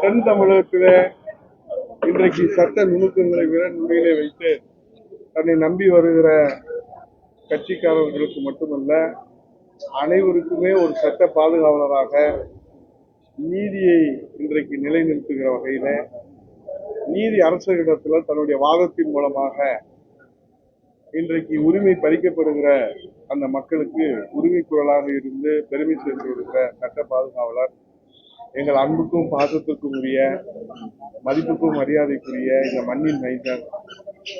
தென் தமிழகத்தில இன்றைக்கு சட்ட நுணுக்கங்களை விரல் நுனியிலே வைத்து தன்னை நம்பி வருகிற கட்சிக்காரர்களுக்கு மட்டுமல்ல, அனைவருக்குமே ஒரு சட்ட பாதுகாவலராக நீதியை இன்றைக்கு நிலைநிறுத்துகிற வகையில நீதி அரசரிடத்தில் தன்னுடைய வாதத்தின் மூலமாக இன்றைக்கு உரிமை பறிக்கப்படுகிற அந்த மக்களுக்கு உரிமை குரலாக இருந்து பெருமை சேர்த்து வருகிற சட்ட பாதுகாவலர் எங்கள் அன்புக்கும் பாசத்திற்கும் உரிய, மதிப்புக்கும் மரியாதைக்குரிய இந்த மண்ணின் மைந்தர்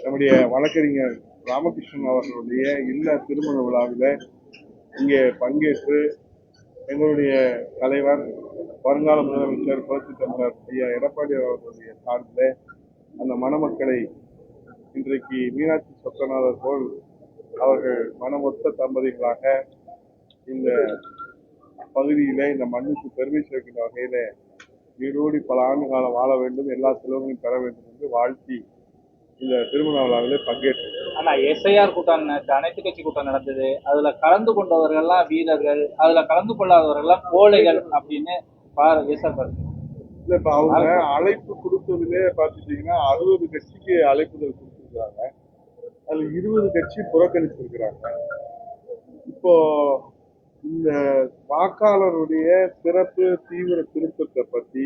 நம்முடைய வழக்கறிஞர் ராமகிருஷ்ணன் அவர்களுடைய இல்ல திருமண விழாவில் இங்கே பங்கேற்று எங்களுடைய தலைவர் வருங்கால முதலமைச்சர் புரட்சி தமிழர் ஐயா எடப்பாடி அவர்களுடைய சார்பில் அந்த மணமக்களை இன்றைக்கு மீனாட்சி சொக்கநாதர் போல் அவர்கள் மனமொத்த தம்பதிகளாக இந்த பகுதியில இந்த மண்ணுக்கு பெருமை சேர்க்கின்ற வகையில நீடோடி பல ஆண்டு காலம் வாழ வேண்டும், எல்லா செலவுகளையும் பெற வேண்டும் என்று வாழ்த்தி இந்த திருமண விழாவில் பங்கேற்று. ஆனா எஸ்ஐஆர் கூட்டம், அனைத்து கட்சி கூட்டம் நடந்தது. அதுல கலந்து கொண்டவர்கள்லாம் வீரர்கள், அதுல கலந்து கொள்ளாதவர்கள்லாம் கோழைகள் அப்படின்னு இல்ல, இப்ப அவங்க அழைப்பு கொடுத்ததுலே பாத்துட்டீங்கன்னா 60 கட்சிக்கு அழைப்புதல் கொடுத்திருக்கிறாங்க. அதுல 20 கட்சி புறக்கணிச்சிருக்கிறாங்க. இப்போ இந்த வாக்காளருடைய சிறப்பு தீவிர திருத்தத்தை பற்றி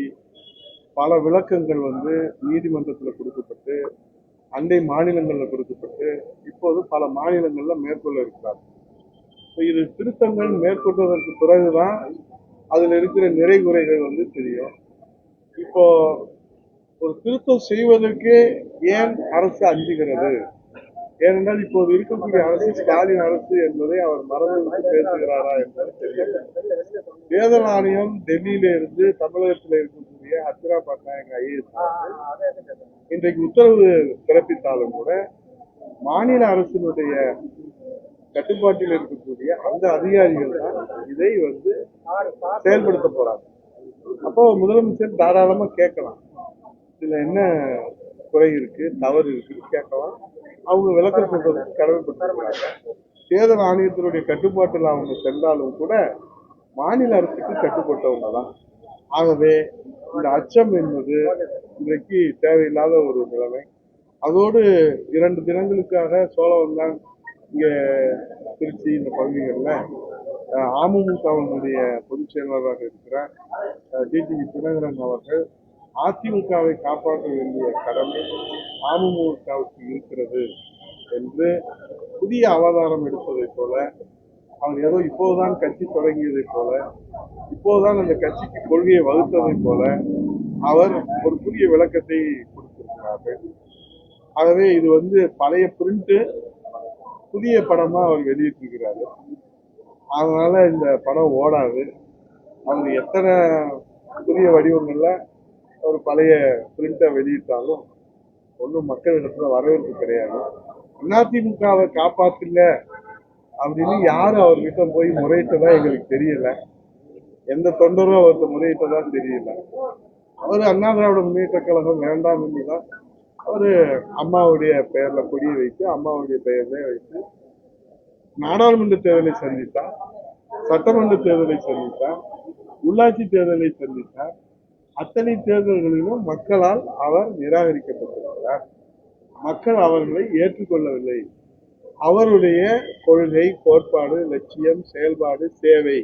பல விளக்கங்கள் நீதிமன்றத்தில் கொடுக்கப்பட்டு, அண்டை மாநிலங்களில் கொடுக்கப்பட்டு, இப்போது பல மாநிலங்கள்ல மேற்கொள்ள இருக்கிறார். இது திருத்தங்கள் மேற்கொண்டதற்கு பிறகுதான் அதுல இருக்கிற நிறை குறைகள் தெரியும். இப்போ ஒரு திருத்தம் செய்வதற்கு ஏன் அரசு அஞ்சுகிறது? ஏனென்றால் இப்போது இருக்கக்கூடிய அரசு ஸ்டாலின் அரசு என்பதை அவர் மறந்து பேசுகிறாரா என்பது தெரியல. தேர்தல் ஆணையம் டெல்லியில இருந்து தமிழகத்தில் இருக்கக்கூடிய அர்ச்சனா பட்நாயக் ஐஏஎஸ் இன்றைக்கு உத்தரவு பிறப்பித்தாலும் கூட மாநில அரசினுடைய கட்டுப்பாட்டில் இருக்கக்கூடிய அந்த அதிகாரிகள் தான் இதை செயல்படுத்த போறாங்க. அப்போ முதலமைச்சர் தாராளமா கேட்கலாம், இதுல என்ன குறை இருக்கு, தவறு இருக்கு கேட்கலாம். அவங்க விளக்கம் சொல்றதுக்கு கடமைப்பட்டிருக்கிறாங்க. தேர்தல் ஆணையத்தினுடைய கட்டுப்பாட்டில் அவங்க சென்றாலும் கூட மாநில அரசுக்கு கட்டுப்பட்டவங்க தான். ஆகவே இந்த அச்சம் என்பது இன்றைக்கு தேவையில்லாத ஒரு நிலைமை. அதோடு 2 தினங்களுக்காக சோழவந்தான் இங்க திருச்சி இந்த பகுதிகளில் அமமுகவினுடைய பொதுச் செயலாளராக இருக்கிற டிடிவி தினகரன் அவர்கள் அதிமுகவை காப்பாற்ற வேண்டிய கடமை அமமுகவுக்கு இருக்கிறது என்று புதிய அவதாரம் எடுப்பதை போல, அவர் ஏதோ இப்போதுதான் கட்சி தொடங்கியதை போல, இப்போதுதான் அந்த கட்சிக்கு கொள்கையை வகுத்ததை போல அவர் ஒரு புதிய விளக்கத்தை கொடுத்திருக்கிறார்கள். ஆகவே இது பழைய பிரிண்ட் புதிய படமா அவர் வெளியிட்டிருக்கிறாரு. அதனால இந்த படம் ஓடாது. அவங்க எத்தனை புதிய வடிவங்கள்ல ஒரு பழைய பிரிண்டை வெளியிட்டாலும் ஒன்றும் மக்களிடத்துல வரவேற்பு கிடையாது. அதிமுகவை காப்பாத்துல அப்படின்னு யாரும் அவர்கிட்ட போய் முறையிட்டதா எங்களுக்கு தெரியல. எந்த தொண்டரும் அவர்கிட்ட முறையிட்டதா தெரியல. அவரு அண்ணா திராவிட முன்னேற்ற கழகம் வேண்டாம் என்றுதான் அவரு அம்மாவுடைய பெயர்ல கொடியை வைத்து, அம்மாவுடைய பெயர்ல வைத்து நாடாளுமன்ற தேர்தலை சந்தித்தார், சட்டமன்ற தேர்தலை சந்தித்தார், உள்ளாட்சி தேர்தலை சந்தித்தார். அத்தனை தேர்தல்களிலும் மக்களால் அவர் நிராகரிக்கப்பட்டிருக்கிறார். மக்கள் அவர்களை ஏற்றுக்கொள்ளவில்லை. அவருடைய கொள்கை, கோட்பாடு, லட்சியம், செயல்பாடு, சேவை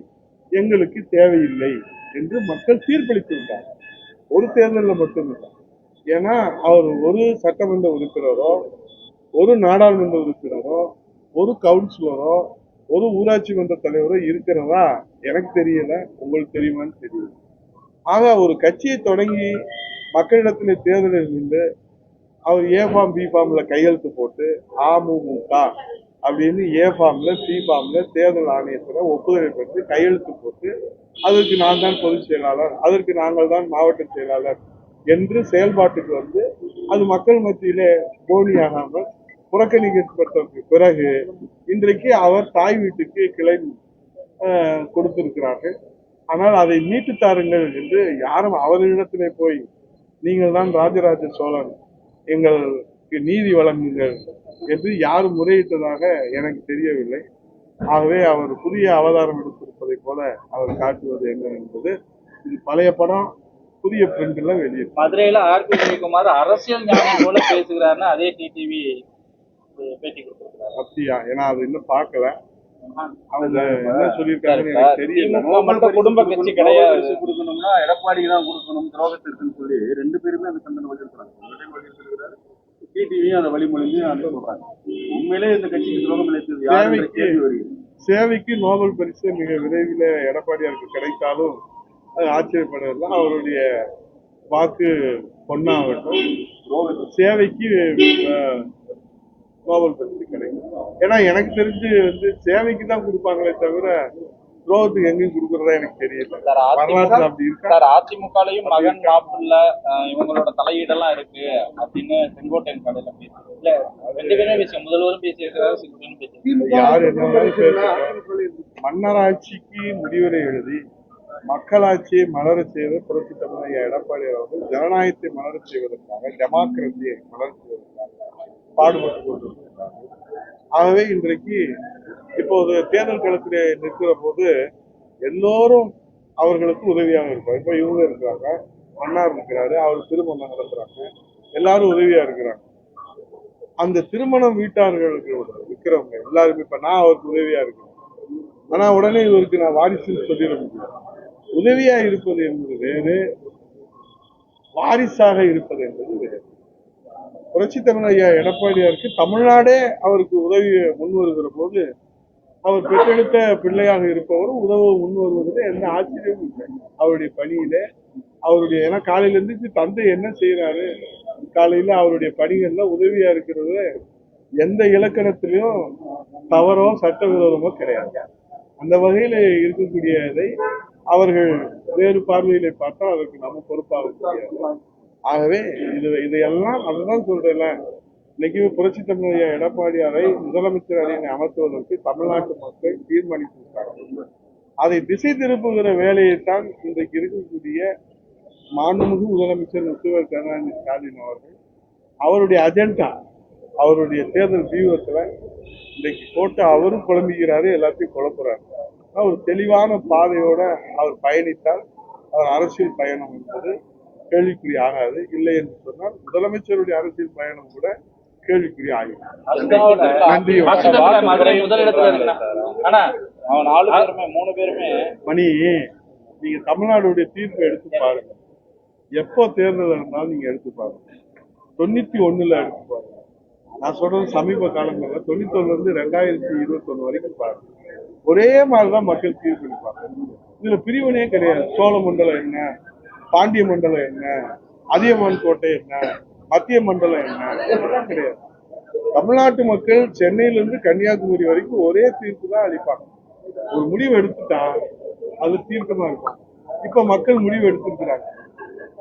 எங்களுக்கு தேவையில்லை என்று மக்கள் தீர்ப்பளித்து விட்டார். ஒரு தேர்தலில் மட்டுமில்லை. ஏன்னா அவர் ஒரு சட்டமன்ற உறுப்பினரோ, ஒரு நாடாளுமன்ற உறுப்பினரோ, ஒரு கவுன்சிலரோ, ஒரு ஊராட்சி மன்ற தலைவரோ இருக்கிறதா எனக்கு தெரியல, உங்களுக்கு தெரியுமான்னு தெரியல. ஆக ஒரு கட்சியை தொடங்கி மக்களிடத்துல தேர்தலில் நின்று அவர் ஏ ஃபார்ம் பி ஃபார்ம்ல கையெழுத்து போட்டு அமமுக அப்படின்னு ஏ ஃபார்ம்ல சி ஃபார்ம்ல தேர்தல் ஆணையத்துல ஒப்புதலை பெற்று கையெழுத்து போட்டு அதற்கு நான் தான் பொதுச் செயலாளர், அதற்கு நாங்கள் தான் மாவட்ட செயலாளர் என்று செயல்பாட்டுக்கு அது மக்கள் மத்தியிலே போனியாகாமல் புறக்கணிக்கப்பட்ட பிறகு இன்றைக்கு அவர் தாய் வீட்டுக்கு கிளை கொடுத்திருக்கிறார்கள். ஆனால் அதை மீட்டு தாருங்கள் என்று யாரும் அவரிடத்திலே போய் நீங்கள் தான் ராஜராஜ சோழன், எங்களுக்கு நீதி வழங்குங்கள் என்று யாரும் முறையிட்டதாக எனக்கு தெரியவில்லை. ஆகவே அவர் புதிய அவதாரம் எடுத்திருப்பதை போல அவர் காட்டுவது என்ன என்பது, இது பழைய படம், புதிய பிரிண்ட் எல்லாம் வெளியிட்டு மதுரையில ஆர்பி ஜெயக்குமார் அரசியல் ஞானி போல பேசுகிறாருன்னு அதே டிடிவி பேட்டி கொடுத்திருக்காரு. அப்படியா? ஏன்னா அது இன்னும் பார்க்கல. அவங்க என்ன சொல்லியிருக்காங்கன்னு எனக்கு தெரியல. திமுக குடும்ப கட்சி கிடையாது. கொடுக்கணும்னா எடப்பாடி தான் கொடுக்கணும், துரோகத்திற்குன்னு சொல்லி 2 பேருமே அந்த கண்டனம் வலியுறுத்துறாங்க. டிடிவியும் அந்த வழிமொழியும் அந்த சொல்றாங்க. உண்மையிலே இந்த கட்சிக்கு துரோகம் இழைத்தது யார் என்ற கேள்வி வருகிறது. சேவைக்கு நோபல் பரிசு மிக விரைவில் எடப்பாடியாருக்கு கிடைத்தாலும் அது ஆச்சரியப்படவில்லை. அவருடைய வாக்கு பொன்னாகட்டும். சேவைக்கு நோபல் பரிசு கிடைக்கும். ஏன்னா எனக்கு தெரிஞ்சு சேவைக்கு தான் கொடுப்பாங்களே தவிர துரோகத்துக்கு எங்கேயும் கொடுக்கறதா எனக்கு தெரியல. வரலாற்று அப்படி இருக்கா? அதிமுகலையும் மகன் மாப்பிள்ள இவங்களோட தலையீடெல்லாம் இருக்கு அப்படின்னு செங்கோட்டையன் கடையில பேசுறாரு. இல்ல 2 பேருமே பேசிய முதல்வரும் பேசியிருக்கிறாரு, செங்கோட்டையனும் பேசியிருக்காரு. யார் என்ன மன்னராட்சிக்கு முடிவுரை எழுதி மக்களாட்சியை மலர செய்த புரட்சி தமிழக எடப்பாடி அவர்கள் ஜனநாயகத்தை மலர செய்வதற்காக, டெமோக்ரஸியை மலர செய்வதற்காக பாடுபட்டு கொண்டிருக்கிறார்கள். ஆகவே இன்றைக்கு இப்போது தேர்தல் களத்திலே நிற்கிற போது எல்லோரும் அவர்களுக்கு உதவியாக இருப்பார். இப்ப இவங்க இருக்கிறாங்க, மன்னார் இருக்கிறாரு, அவர் திருமணம் நடத்துறாங்க, எல்லாரும் உதவியா இருக்கிறாங்க. அந்த திருமணம் வீட்டார்களுக்கு இருக்கிறவங்க எல்லாருமே இப்ப நான் அவருக்கு உதவியா இருக்கிறேன். ஆனா உடனே இவருக்கு நான் வாரிசுன்னு சொல்லிட முடியும். உதவியா இருப்பது என்பது வேறு, வாரிசாக இருப்பது என்பது வேறு. புரட்சி தமிழக எடப்பாடியாருக்கு தமிழ்நாடே அவருக்கு உதவி முன் வருகிற போது அவர் பெற்றெடுத்த பிள்ளையாக இருப்பவரும் உதவ முன் வருவதில் எந்த ஆச்சரியமும் இல்லை. அவருடைய பணியில அவருடைய ஏன்னா காலையில இருந்து தந்தை என்ன செய்யறாரு, காலையில அவருடைய பணிகள்ல உதவியா இருக்கிறது எந்த இலக்கணத்திலையும் தவறோ சட்டவிரோதமோ கிடையாது. அந்த வகையில இருக்கக்கூடியதை அவர்கள் வேறு பார்வையில பார்த்தா அதற்கு நம்ம பொறுப்பாக முடியாது. ஆகவே இதையெல்லாம் அதுதான் சொல்றேன்ல, இன்னைக்கு புரட்சி தமிழக எடப்பாடியாரை முதலமைச்சர் அணியை அமர்த்துவதற்கு தமிழ்நாட்டு மக்கள் தீர்மானித்திருக்காங்க. அதை திசை திருப்புகிற வேலையைத்தான் இன்றைக்கு இருக்கக்கூடிய மாண்புமிகு முதலமைச்சர் முத்துவேல் கருணாநிதி ஸ்டாலின் அவர்கள் அவருடைய அஜெண்டா, அவருடைய தேர்தல் வியூகத்துல இன்னைக்கு போட்டு அவரும் குழம்புகிறாரு, எல்லாத்தையும் குழப்புறாரு. ஒரு தெளிவான பாதையோட அவர் பயணித்தால் அவர் அரசியல் பயணம் என்பது கேள்விக்குறி ஆகாது. இல்லை என்று சொன்னால் முதலமைச்சருடைய அரசியல் பயணம் கூட கேள்விக்குறி ஆகும். மணி, நீங்க தமிழ்நாடுடைய தீர்ப்பை எடுத்து பாருங்க. எப்போ தேர்தல் இருந்தாலும் நீங்க எடுத்து பாருங்க. 91ல எடுத்து பாருங்க. நான் சொல்றது சமீப காலங்களில் 91ல இருந்து 2021 வரைக்கும் பாருங்க. ஒரே மாதிரிதான் மக்கள் தீர்ப்பளிப்பாங்க. இதுல பிரிவினையே கிடையாது. சோழ மண்டலம் என்ன, பாண்டிய மண்டலம் என்ன, அதியமான் கோட்டை என்ன, மத்திய மண்டலம் என்ன, இதெல்லாம் கிடையாது. தமிழ்நாட்டு மக்கள் சென்னையிலிருந்து கன்னியாகுமரி வரைக்கும் ஒரே தீர்ப்பு தான் அளிப்பாங்க. ஒரு முடிவு எடுத்துட்டா அது தீர்க்கமா இருக்கும். இப்ப மக்கள் முடிவு எடுத்திருக்கிறாங்க.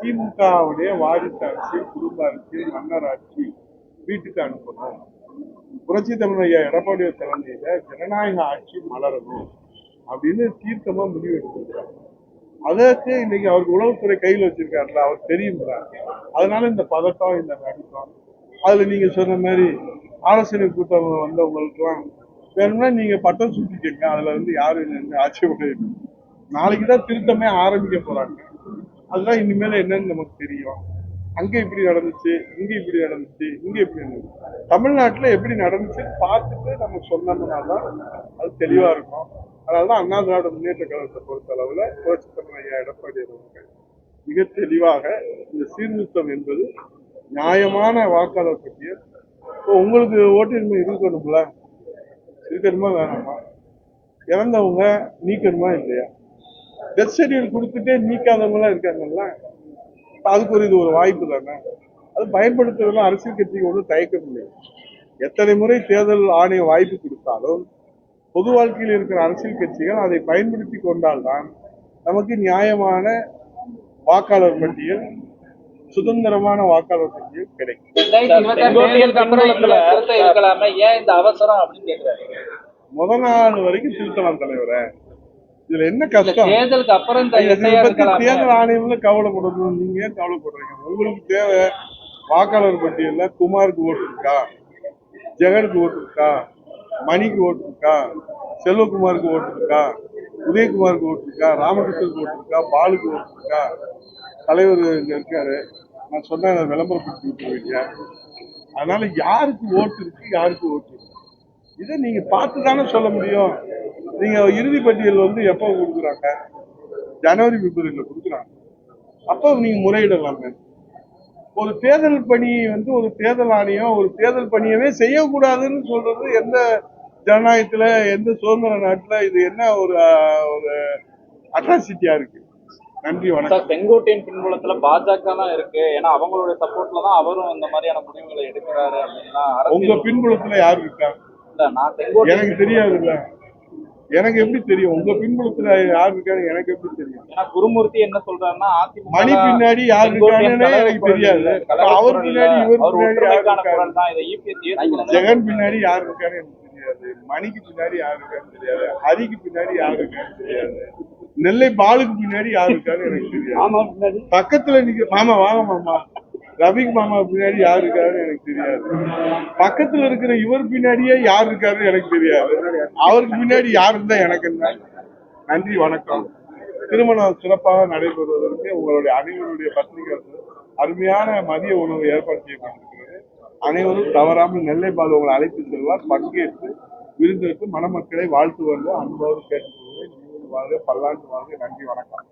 திமுகவுடைய வாரிசு அரசியல், குடும்ப அரசியல், மன்னர் ஆட்சி வீட்டுக்கு அனுப்பணும். புரட்சி தமிழக எடப்பாடி தலைமையில ஜனநாயக ஆட்சி மலரணும் அப்படின்னு தீர்க்கமா முடிவு எடுத்திருக்கிறாங்க. அதற்கு இன்னைக்கு அவருக்கு உளவுத்துறை கையில் வச்சிருக்காருல, அவர் தெரியுங்களா? அதனால இந்த பதட்டம், இந்த நடுக்கம். அதுல நீங்க சொன்ன மாதிரி ஆலோசனை கூட்டம் வந்தவங்களுக்கு எல்லாம் வேணும்னா நீங்க பட்டம் சுட்டிக்கீங்க. அதுல யாரும் ஆட்சேபம். நாளைக்குதான் திருத்தமே ஆரம்பிக்க போறாங்க. அதுதான் இனிமேல என்னன்னு நமக்கு தெரியும். அங்க இப்படி நடந்துச்சு, இங்க இப்படி நடந்துச்சு, இங்க இப்படி நடந்துச்சு, தமிழ்நாட்டுல எப்படி நடந்துச்சுன்னு பார்த்துட்டு நம்ம சொன்னோம்னா தான் அது தெளிவா இருக்கும். அதனாலதான் அண்ணா திராவிட முன்னேற்ற கழகத்தை பொறுத்த அளவுல புரட்சி தமிழக எடப்பாடி அவர்கள் மிக தெளிவாக இந்த சீர்திருத்தம் என்பது நியாயமான வாக்காளர் பட்டியல். உங்களுக்கு ஓட்டுரிமை இருக்கணும்ல, இருக்கணுமா வேணாமா? இறந்தவங்க நீக்கணுமா இல்லையா? டெத் ஷெட்யூல் கொடுத்துட்டே நீக்காதவங்க எல்லாம் இருக்காங்கல்ல, அதுக்கு இது ஒரு வாய்ப்பு தானே. அது பயன்படுத்துறதுலாம் அரசியல் கட்சிக்கு ஒன்றும் தயக்கம் இல்லை. எத்தனை முறை தேர்தல் ஆணையம் வாய்ப்பு கொடுத்தாலும் பொது வாழ்க்கையில் இருக்கிற அரசியல் கட்சிகள் அதை பயன்படுத்தி கொண்டால்தான் நமக்கு நியாயமான வாக்காளர் பட்டியல், சுதந்திரமான வாக்காளர் பட்டியல் கிடைக்கும். முதல் நாள் வரைக்கும் திருத்தலாம் தலைவரை. இதுல என்ன கஷ்டம்? தேர்தலுக்கு அப்புறம் தேர்தல் ஆணையம்ல கவலைப்படணும். நீங்க ஏன் கவலைப்படுறீங்க? உங்களுக்கு தேவை வாக்காளர் பட்டியல்ல குமாருக்கு ஓட்டு இருக்கா, ஜெகனுக்கு ஓட்டு இருக்கா, மணிக்கு ஓட்டு இருக்கா, செல்வகுமாருக்கு ஓட்டு இருக்கா, உதயகுமாருக்கு ஓட்டு இருக்கா, ராமகிருஷ்ணனுக்கு ஓட்டு இருக்கா, பாலுக்கு ஓட்டு இருக்கா, தலைவர் இங்க இருக்காரு, நான் சொன்ன விளம்பரப்படுத்தி விட்டுருவீங்க. அதனால யாருக்கு ஓட்டு இருக்கு, யாருக்கு ஓட்டு இருக்கு, இதை நீங்க பார்த்து தானே சொல்ல முடியும். நீங்க இறுதி பட்டியல் வந்து எப்போ கொடுக்குறாங்க? ஜனவரி பிப்ரவரியில கொடுக்குறாங்க. அப்போ நீங்க முறையிடலாமே. ஒரு தேர்தல் பணி வந்து ஒரு தேர்தல் ஆணையம் ஒரு தேர்தல் பணியவே செய்யக்கூடாதுன்னு சொல்றது எந்த ஜனநாயகத்துல, எந்த சுதந்திர நாட்டுல இது என்ன ஒரு ஒரு அட்ராசிட்டியா இருக்கு? நன்றி, வணக்கம். சார், செங்கோட்டையின் பின்புலத்துல பாஜக தான் இருக்கு. ஏன்னா அவங்களுடைய சப்போர்ட்ல தான் அவரும் இந்த மாதிரியான முடிவுகளை எடுக்கிறாரு அப்படின்னா உங்க பின்புலத்துல யாரு இருக்கா? நான் செங்கோட்டை எனக்கு தெரியாதுல்ல. எனக்கு எப்படி தெரியும்? உங்க பின்புலத்துல யாரு இருக்காரு எனக்கு எப்படி தெரியும்? ஏன்னா குருமூர்த்தி என்ன சொல்றாருன்னா அதிமுக மணி பின்னாடி யாரு இருக்காருன்னே எனக்கு தெரியாது. அவர் பின்னாடி இவர் பின்னாடி யாரு இருக்காரு? ஜெகன் பின்னாடி யாரு இருக்காரு எனக்கு தெரியாது. மணிக்கு பின்னாடி யாரு இருக்காருன்னு தெரியாது. ஹரிக்கு பின்னாடி யாரு இருக்காருன்னு தெரியாது. நெல்லை பாலுக்கு பின்னாடி யாரு இருக்காரு எனக்கு தெரியாது. பக்கத்துல நிக்க மாமா வாங்க மாமா, ரவிக்கு மாமா பின்னாடி யாரு இருக்காருன்னு எனக்கு தெரியாது. பக்கத்துல இருக்கிற இவர் பின்னாடியே யார் இருக்காரு எனக்கு தெரியாது. அவருக்கு பின்னாடி யாரு இருந்தா எனக்கு என்ன? நன்றி, வணக்கம். திருமணம் சிறப்பாக நடைபெறுவதற்கு உங்களுடைய அனைவருடைய பத்திரிகை அருமையான மதிய உணவு ஏற்பாடு செய்யப்பட்டிருக்கிறது. அனைவரும் தவறாமல் நெல்லை பாலு உங்களை அழைத்து செல்வார். பங்கேற்று விருந்திற்கு மணமக்களை வாழ்த்து வந்து அன்போடு கேட்டுக்கொள்கிறேன். நீங்களும் வாழ்க, பல்லாண்டு வாழ்க. நன்றி, வணக்கம்.